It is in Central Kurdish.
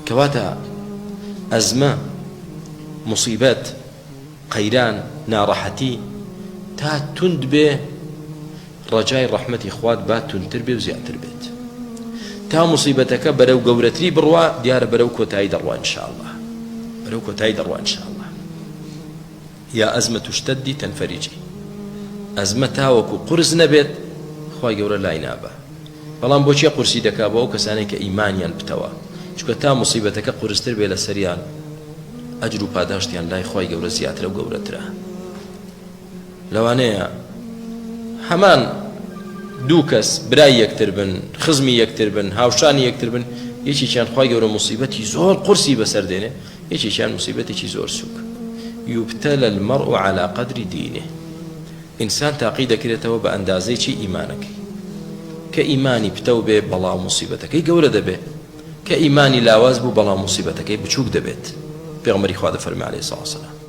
کەواتە ئەزمە مصیبەت قەیران ناڕەحەتی تا توند بێ ڕەجای ڕەحمەتی خوات با توندتر بێ و زیاتر بێت تا مصیبەتەکە بەرەو گەورەتری بڕوا دیارە بەرەو کۆتایی دەڕوا ئینشاءالله بەرەو کۆتایی دەڕوا ئینشاءالله یا ئەزمە تشتەدی تەنفەریجی ئەزمە تاوەکو قورس نەبێت خوای گەورە لای نابە بەڵام بۆچی قورسی دەکا بۆ ئەو کەسانێک کە ئیمانیان بتەوە چونکە تا مصیبەتەکە قورستر بێ لە سەریان ئەجر و پاداشتیان لای خوای گەورە زیاترە و گەورەترە لەوانەیە هەمان دوو کەس برای یەکتر بن خزمی یەکتر بن هاوشانی یەکتر بن یەکێکیان خوای گەورە مصیبەتی زۆر قورسی بەسەر دێنێ یەکێکیان مصیبەتێکی زۆر سووک یوبتەلە المەرء على قدر دینه ئینسان تاقی دەکرێتەوە بە ئەندازەی چی ئیمانەکەی کە ئیمانی پتە بێ بەڵام مصیبەتەکەی گەورە دەبێت کە ئیمانی لاواز بوو بەڵام مصیبەتەکەی بچووک دەبێت پێغەمبەری خوا دەفەرمێ عەلەیهی سەڵاتو وەسەلام